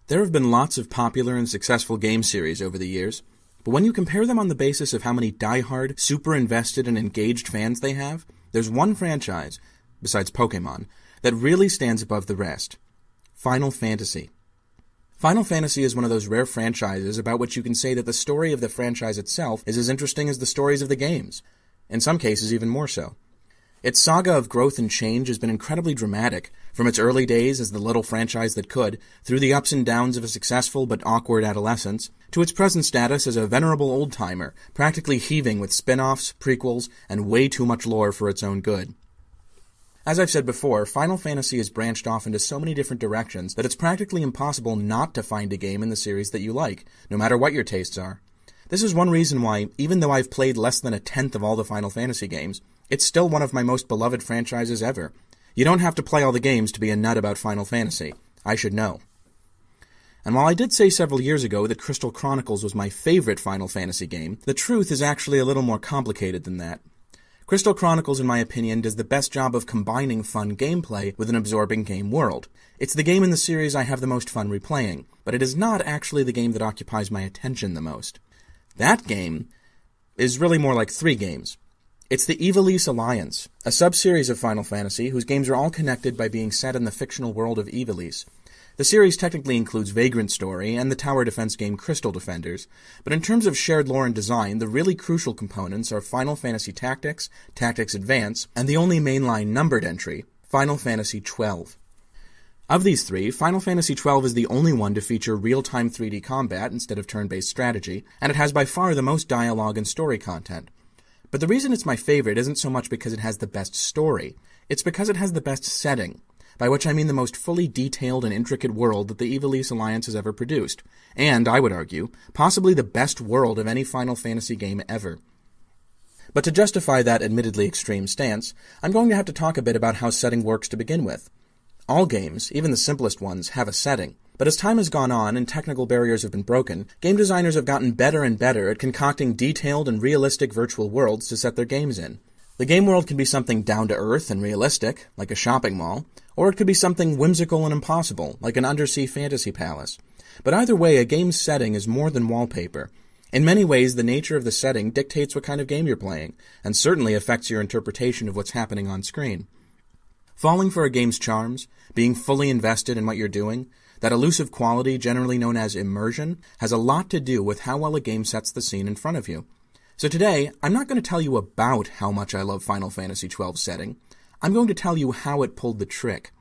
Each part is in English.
There have been lots of popular and successful game series over the years, but when you compare them on the basis of how many die-hard, super invested and engaged fans they have, there's one franchise, besides Pokemon, that really stands above the rest. Final Fantasy. Final Fantasy is one of those rare franchises about which you can say that the story of the franchise itself is as interesting as the stories of the games. In some cases, even more so. Its saga of growth and change has been incredibly dramatic, from its early days as the little franchise that could, through the ups and downs of a successful but awkward adolescence, to its present status as a venerable old-timer, practically heaving with spin-offs, prequels, and way too much lore for its own good. As I've said before, Final Fantasy has branched off into so many different directions that it's practically impossible not to find a game in the series that you like, no matter what your tastes are. This is one reason why, even though I've played less than a tenth of all the Final Fantasy games, it's still one of my most beloved franchises ever. You don't have to play all the games to be a nut about Final Fantasy. I should know. And while I did say several years ago that Crystal Chronicles was my favorite Final Fantasy game, the truth is actually a little more complicated than that. Crystal Chronicles, in my opinion, does the best job of combining fun gameplay with an absorbing game world. It's the game in the series I have the most fun replaying, but it is not actually the game that occupies my attention the most. That game is really more like three games. It's the Ivalice Alliance, a sub-series of Final Fantasy whose games are all connected by being set in the fictional world of Ivalice. The series technically includes Vagrant Story and the tower defense game Crystal Defenders, but in terms of shared lore and design, the really crucial components are Final Fantasy Tactics, Tactics Advance, and the only mainline numbered entry, Final Fantasy XII. Of these three, Final Fantasy XII is the only one to feature real-time 3D combat instead of turn-based strategy, and it has by far the most dialogue and story content. But the reason it's my favorite isn't so much because it has the best story, it's because it has the best setting, by which I mean the most fully detailed and intricate world that the Ivalice Alliance has ever produced, and, I would argue, possibly the best world of any Final Fantasy game ever. But to justify that admittedly extreme stance, I'm going to have to talk a bit about how setting works to begin with. All games, even the simplest ones, have a setting. But as time has gone on and technical barriers have been broken, game designers have gotten better and better at concocting detailed and realistic virtual worlds to set their games in. The game world can be something down-to-earth and realistic, like a shopping mall, or it could be something whimsical and impossible, like an undersea fantasy palace. But either way, a game's setting is more than wallpaper. In many ways, the nature of the setting dictates what kind of game you're playing, and certainly affects your interpretation of what's happening on screen. Falling for a game's charms, being fully invested in what you're doing, that elusive quality generally known as immersion, has a lot to do with how well a game sets the scene in front of you. So today, I'm not going to tell you about how much I love Final Fantasy XII's setting. I'm going to tell you how it pulled the trick.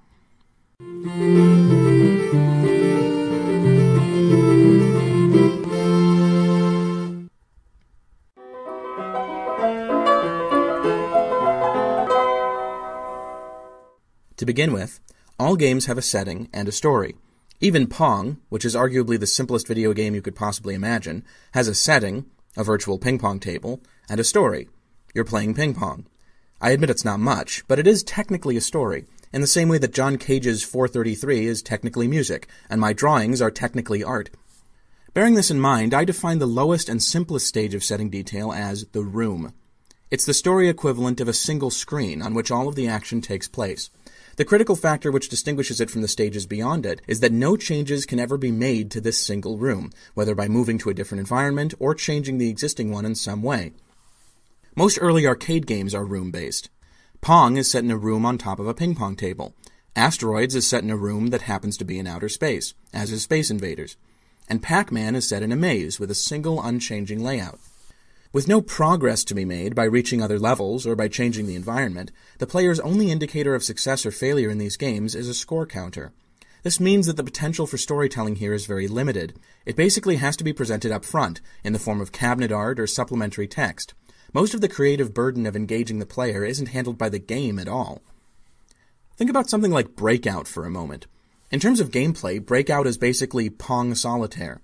To begin with, all games have a setting and a story. Even Pong, which is arguably the simplest video game you could possibly imagine, has a setting, a virtual ping-pong table, and a story. You're playing ping-pong. I admit it's not much, but it is technically a story, in the same way that John Cage's 433 is technically music, and my drawings are technically art. Bearing this in mind, I define the lowest and simplest stage of setting detail as the room. It's the story equivalent of a single screen on which all of the action takes place. The critical factor which distinguishes it from the stages beyond it is that no changes can ever be made to this single room, whether by moving to a different environment or changing the existing one in some way. Most early arcade games are room-based. Pong is set in a room on top of a ping-pong table. Asteroids is set in a room that happens to be in outer space, as is Space Invaders. And Pac-Man is set in a maze with a single unchanging layout. With no progress to be made by reaching other levels or by changing the environment, the player's only indicator of success or failure in these games is a score counter. This means that the potential for storytelling here is very limited. It basically has to be presented up front, in the form of cabinet art or supplementary text. Most of the creative burden of engaging the player isn't handled by the game at all. Think about something like Breakout for a moment. In terms of gameplay, Breakout is basically Pong Solitaire.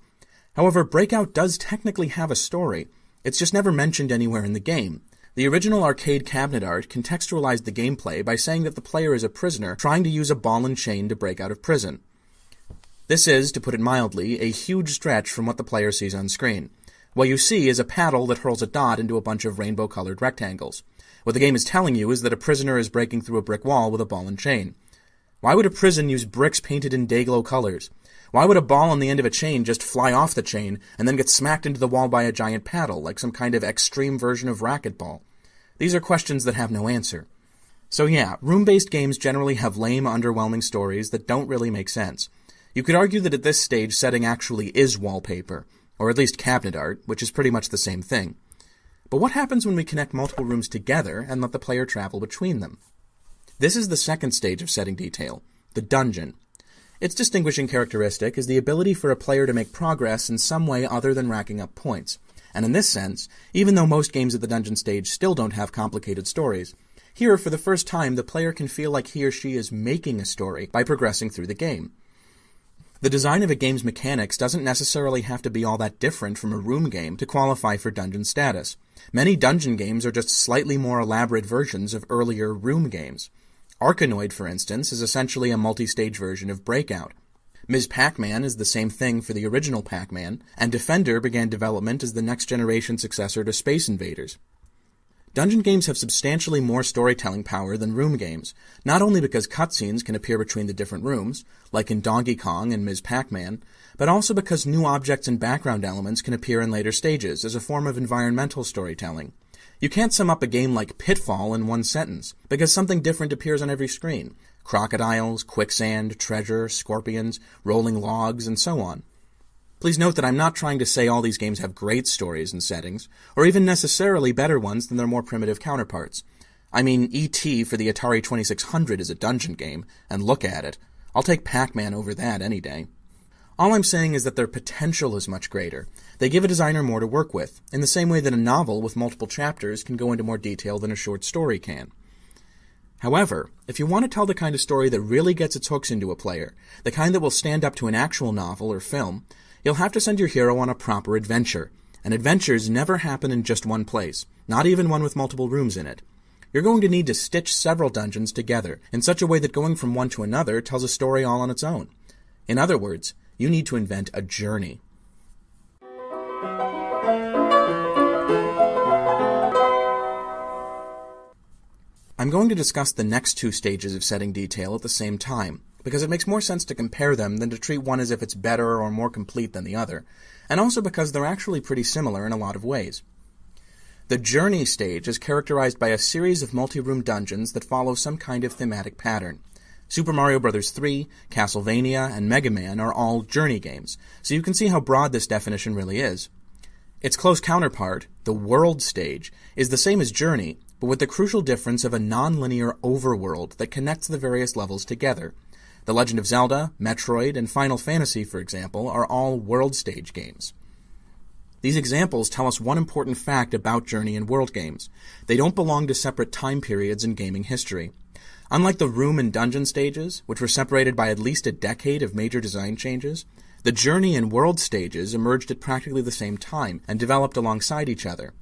However, Breakout does technically have a story. It's just never mentioned anywhere in the game. The original arcade cabinet art contextualized the gameplay by saying that the player is a prisoner trying to use a ball and chain to break out of prison. This is, to put it mildly, a huge stretch from what the player sees on screen. What you see is a paddle that hurls a dot into a bunch of rainbow-colored rectangles. What the game is telling you is that a prisoner is breaking through a brick wall with a ball and chain. Why would a prison use bricks painted in day-glow colors? Why would a ball on the end of a chain just fly off the chain and then get smacked into the wall by a giant paddle, like some kind of extreme version of racquetball? These are questions that have no answer. So yeah, room-based games generally have lame, underwhelming stories that don't really make sense. You could argue that at this stage setting actually is wallpaper, or at least cabinet art, which is pretty much the same thing. But what happens when we connect multiple rooms together and let the player travel between them? This is the second stage of setting detail, the dungeon. Its distinguishing characteristic is the ability for a player to make progress in some way other than racking up points. And in this sense, even though most games at the dungeon stage still don't have complicated stories, here, for the first time, the player can feel like he or she is making a story by progressing through the game. The design of a game's mechanics doesn't necessarily have to be all that different from a room game to qualify for dungeon status. Many dungeon games are just slightly more elaborate versions of earlier room games. Arkanoid, for instance, is essentially a multi-stage version of Breakout. Ms. Pac-Man is the same thing for the original Pac-Man, and Defender began development as the next-generation successor to Space Invaders. Dungeon games have substantially more storytelling power than room games, not only because cutscenes can appear between the different rooms, like in Donkey Kong and Ms. Pac-Man, but also because new objects and background elements can appear in later stages as a form of environmental storytelling. You can't sum up a game like Pitfall in one sentence, because something different appears on every screen. Crocodiles, quicksand, treasure, scorpions, rolling logs, and so on. Please note that I'm not trying to say all these games have great stories and settings, or even necessarily better ones than their more primitive counterparts. I mean, E.T. for the Atari 2600 is a dungeon game, and look at it. I'll take Pac-Man over that any day. All I'm saying is that their potential is much greater. They give a designer more to work with, in the same way that a novel with multiple chapters can go into more detail than a short story can. However, if you want to tell the kind of story that really gets its hooks into a player, the kind that will stand up to an actual novel or film, you'll have to send your hero on a proper adventure, and adventures never happen in just one place, not even one with multiple rooms in it. You're going to need to stitch several dungeons together in such a way that going from one to another tells a story all on its own. In other words, you need to invent a journey. I'm going to discuss the next two stages of setting detail at the same time, because it makes more sense to compare them than to treat one as if it's better or more complete than the other, and also because they're actually pretty similar in a lot of ways. The journey stage is characterized by a series of multi-room dungeons that follow some kind of thematic pattern. Super Mario Bros. 3, Castlevania, and Mega Man are all journey games, so you can see how broad this definition really is. Its close counterpart, the world stage, is the same as Journey, but with the crucial difference of a non-linear overworld that connects the various levels together. The Legend of Zelda, Metroid, and Final Fantasy, for example, are all world stage games. These examples tell us one important fact about journey and world games. They don't belong to separate time periods in gaming history. Unlike the room and dungeon stages, which were separated by at least a decade of major design changes, the journey and world stages emerged at practically the same time and developed alongside each other.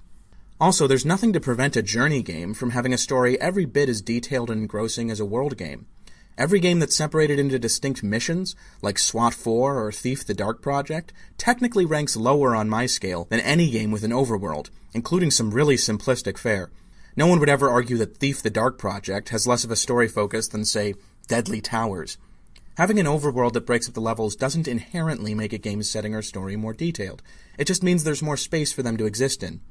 Also, there's nothing to prevent a journey game from having a story every bit as detailed and engrossing as a world game. Every game that's separated into distinct missions, like SWAT 4 or Thief the Dark Project, technically ranks lower on my scale than any game with an overworld, including some really simplistic fare. No one would ever argue that Thief the Dark Project has less of a story focus than, say, Deadly Towers. Having an overworld that breaks up the levels doesn't inherently make a game's setting or story more detailed. It just means there's more space for them to exist in.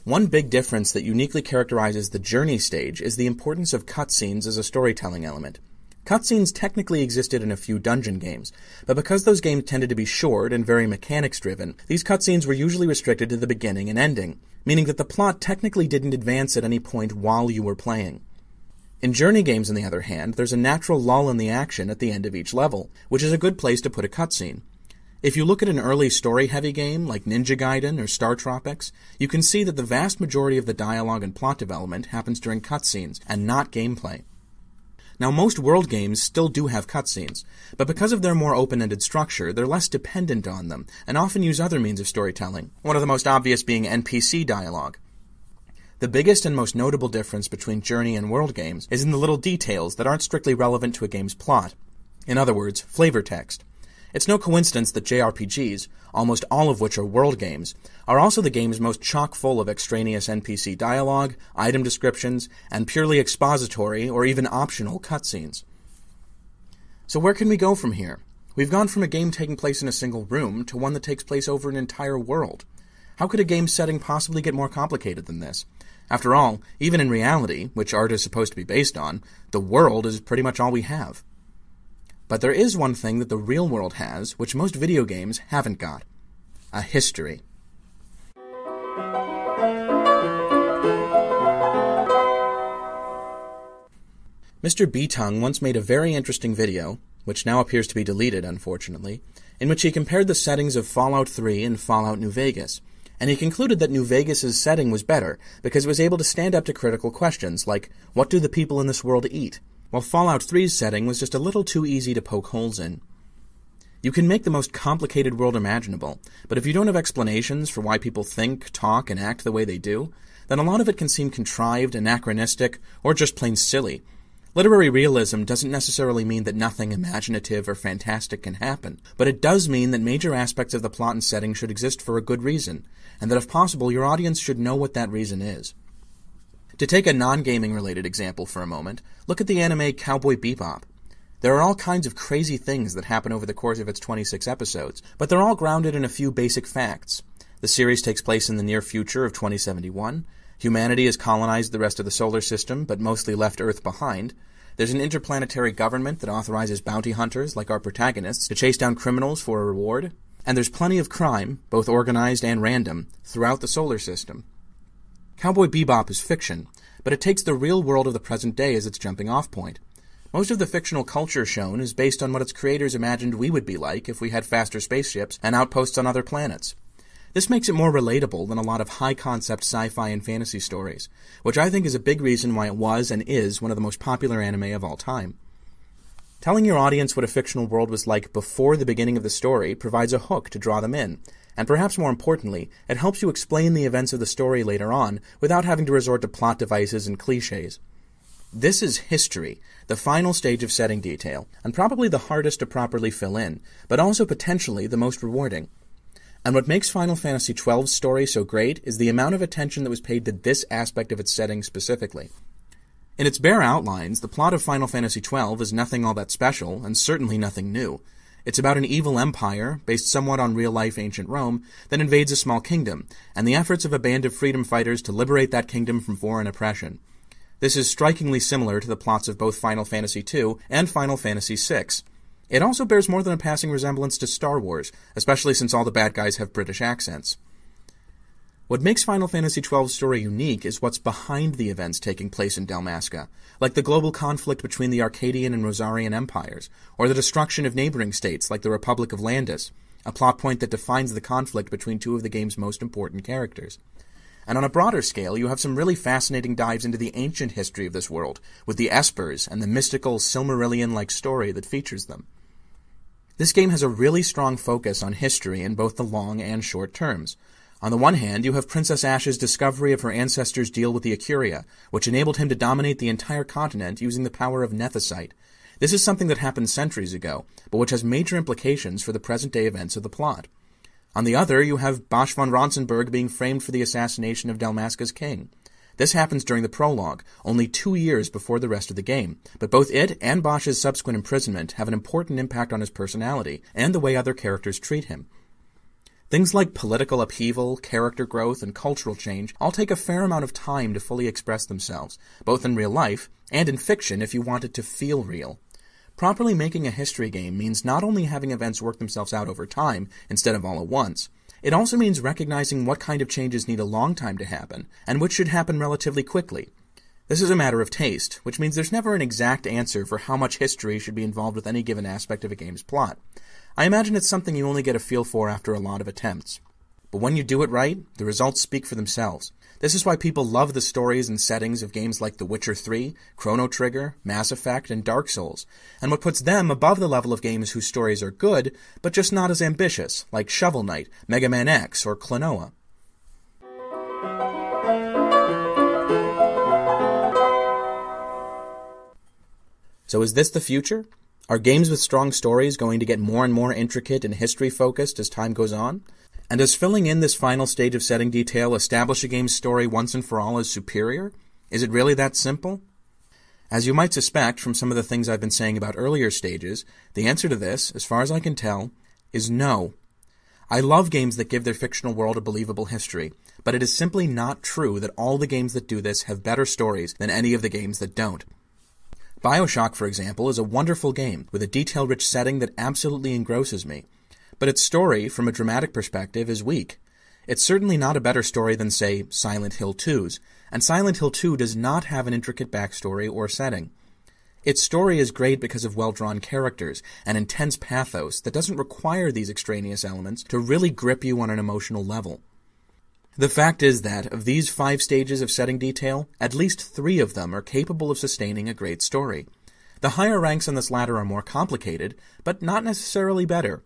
One big difference that uniquely characterizes the journey stage is the importance of cutscenes as a storytelling element. Cutscenes technically existed in a few dungeon games, but because those games tended to be short and very mechanics-driven, these cutscenes were usually restricted to the beginning and ending, meaning that the plot technically didn't advance at any point while you were playing. In journey games, on the other hand, there's a natural lull in the action at the end of each level, which is a good place to put a cutscene. If you look at an early story-heavy game like Ninja Gaiden or Star Tropics, you can see that the vast majority of the dialogue and plot development happens during cutscenes and not gameplay. Now, most world games still do have cutscenes, but because of their more open-ended structure, they're less dependent on them and often use other means of storytelling, one of the most obvious being NPC dialogue. The biggest and most notable difference between journey and world games is in the little details that aren't strictly relevant to a game's plot. In other words, flavor text. It's no coincidence that JRPGs, almost all of which are world games, are also the games most chock full of extraneous NPC dialogue, item descriptions, and purely expository or even optional cutscenes. So where can we go from here? We've gone from a game taking place in a single room to one that takes place over an entire world. How could a game's setting possibly get more complicated than this? After all, even in reality, which art is supposed to be based on, the world is pretty much all we have. But there is one thing that the real world has, which most video games haven't got. A history. Mr. B-Tongue once made a very interesting video, which now appears to be deleted, unfortunately, in which he compared the settings of Fallout 3 and Fallout New Vegas, and he concluded that New Vegas' setting was better because it was able to stand up to critical questions like, what do the people in this world eat? While Fallout 3's setting was just a little too easy to poke holes in. You can make the most complicated world imaginable, but if you don't have explanations for why people think, talk, and act the way they do, then a lot of it can seem contrived, anachronistic, or just plain silly. Literary realism doesn't necessarily mean that nothing imaginative or fantastic can happen, but it does mean that major aspects of the plot and setting should exist for a good reason, and that if possible, your audience should know what that reason is. To take a non-gaming related example for a moment, look at the anime Cowboy Bebop. There are all kinds of crazy things that happen over the course of its 26 episodes, but they're all grounded in a few basic facts. The series takes place in the near future of 2071. Humanity has colonized the rest of the solar system, but mostly left Earth behind. There's an interplanetary government that authorizes bounty hunters, like our protagonists, to chase down criminals for a reward. And there's plenty of crime, both organized and random, throughout the solar system. Cowboy Bebop is fiction, but it takes the real world of the present day as its jumping-off point. Most of the fictional culture shown is based on what its creators imagined we would be like if we had faster spaceships and outposts on other planets. This makes it more relatable than a lot of high-concept sci-fi and fantasy stories, which I think is a big reason why it was and is one of the most popular anime of all time. Telling your audience what a fictional world was like before the beginning of the story provides a hook to draw them in, and perhaps more importantly, it helps you explain the events of the story later on without having to resort to plot devices and cliches. This is history, the final stage of setting detail, and probably the hardest to properly fill in, but also potentially the most rewarding. And what makes Final Fantasy XII's story so great is the amount of attention that was paid to this aspect of its setting specifically. In its bare outlines, the plot of Final Fantasy XII is nothing all that special, and certainly nothing new. It's about an evil empire, based somewhat on real-life ancient Rome, that invades a small kingdom, and the efforts of a band of freedom fighters to liberate that kingdom from foreign oppression. This is strikingly similar to the plots of both Final Fantasy II and Final Fantasy VI. It also bears more than a passing resemblance to Star Wars, especially since all the bad guys have British accents. What makes Final Fantasy XII's story unique is what's behind the events taking place in Dalmasca, like the global conflict between the Arcadian and Rosarian empires, or the destruction of neighboring states like the Republic of Landis, a plot point that defines the conflict between two of the game's most important characters. And on a broader scale, you have some really fascinating dives into the ancient history of this world, with the Espers and the mystical Silmarillion-like story that features them. This game has a really strong focus on history in both the long and short terms. On the one hand, you have Princess Ash's discovery of her ancestors' deal with the Acuria, which enabled him to dominate the entire continent using the power of Nethicite. This is something that happened centuries ago, but which has major implications for the present-day events of the plot. On the other, you have Bosch von Ronsenberg being framed for the assassination of Dalmasca's king. This happens during the prologue, only 2 years before the rest of the game, but both it and Bosch's subsequent imprisonment have an important impact on his personality and the way other characters treat him. Things like political upheaval, character growth, and cultural change all take a fair amount of time to fully express themselves, both in real life and in fiction if you want it to feel real. Properly making a history game means not only having events work themselves out over time instead of all at once, it also means recognizing what kind of changes need a long time to happen, and which should happen relatively quickly. This is a matter of taste, which means there's never an exact answer for how much history should be involved with any given aspect of a game's plot. I imagine it's something you only get a feel for after a lot of attempts. But when you do it right, the results speak for themselves. This is why people love the stories and settings of games like The Witcher 3, Chrono Trigger, Mass Effect, and Dark Souls, and what puts them above the level of games whose stories are good, but just not as ambitious, like Shovel Knight, Mega Man X, or Klonoa. So is this the future? Are games with strong stories going to get more and more intricate and history-focused as time goes on? And does filling in this final stage of setting detail establish a game's story once and for all as superior? Is it really that simple? As you might suspect from some of the things I've been saying about earlier stages, the answer to this, as far as I can tell, is no. I love games that give their fictional world a believable history, but it is simply not true that all the games that do this have better stories than any of the games that don't. BioShock, for example, is a wonderful game with a detail-rich setting that absolutely engrosses me, but its story, from a dramatic perspective, is weak. It's certainly not a better story than, say, Silent Hill 2's, and Silent Hill 2 does not have an intricate backstory or setting. Its story is great because of well-drawn characters and intense pathos that doesn't require these extraneous elements to really grip you on an emotional level. The fact is that, of these 5 stages of setting detail, at least 3 of them are capable of sustaining a great story. The higher ranks on this ladder are more complicated, but not necessarily better.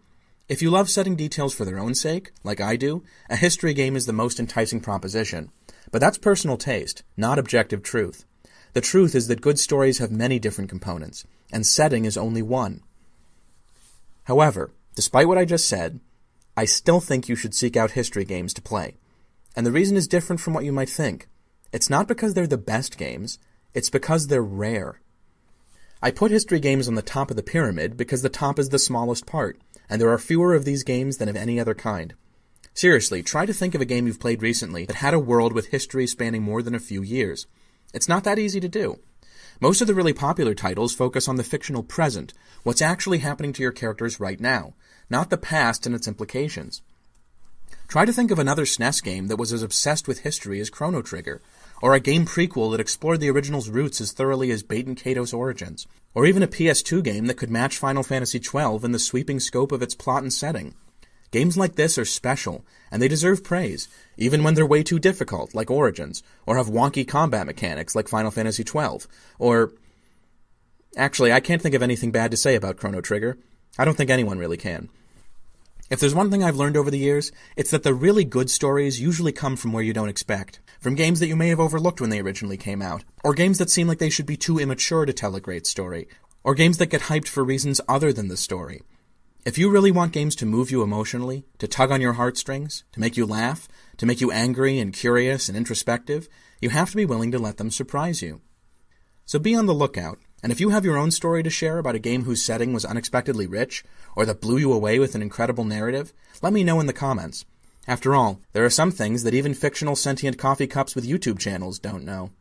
If you love setting details for their own sake, like I do, a history game is the most enticing proposition. But that's personal taste, not objective truth. The truth is that good stories have many different components, and setting is only one. However, despite what I just said, I still think you should seek out history games to play. And the reason is different from what you might think. It's not because they're the best games, it's because they're rare. I put history games on the top of the pyramid because the top is the smallest part, and there are fewer of these games than of any other kind. Seriously, try to think of a game you've played recently that had a world with history spanning more than a few years. It's not that easy to do. Most of the really popular titles focus on the fictional present, what's actually happening to your characters right now, not the past and its implications. Try to think of another SNES game that was as obsessed with history as Chrono Trigger, or a game prequel that explored the original's roots as thoroughly as Baten Kaido's origins, or even a PS2 game that could match Final Fantasy XII in the sweeping scope of its plot and setting. Games like this are special, and they deserve praise, even when they're way too difficult, like Origins, or have wonky combat mechanics, like Final Fantasy XII, or... Actually, I can't think of anything bad to say about Chrono Trigger. I don't think anyone really can. If there's one thing I've learned over the years, it's that the really good stories usually come from where you don't expect. From games that you may have overlooked when they originally came out, or games that seem like they should be too immature to tell a great story, or games that get hyped for reasons other than the story. If you really want games to move you emotionally, to tug on your heartstrings, to make you laugh, to make you angry and curious and introspective, you have to be willing to let them surprise you. So be on the lookout, and if you have your own story to share about a game whose setting was unexpectedly rich, or that blew you away with an incredible narrative, let me know in the comments. After all, there are some things that even fictional sentient coffee cups with YouTube channels don't know.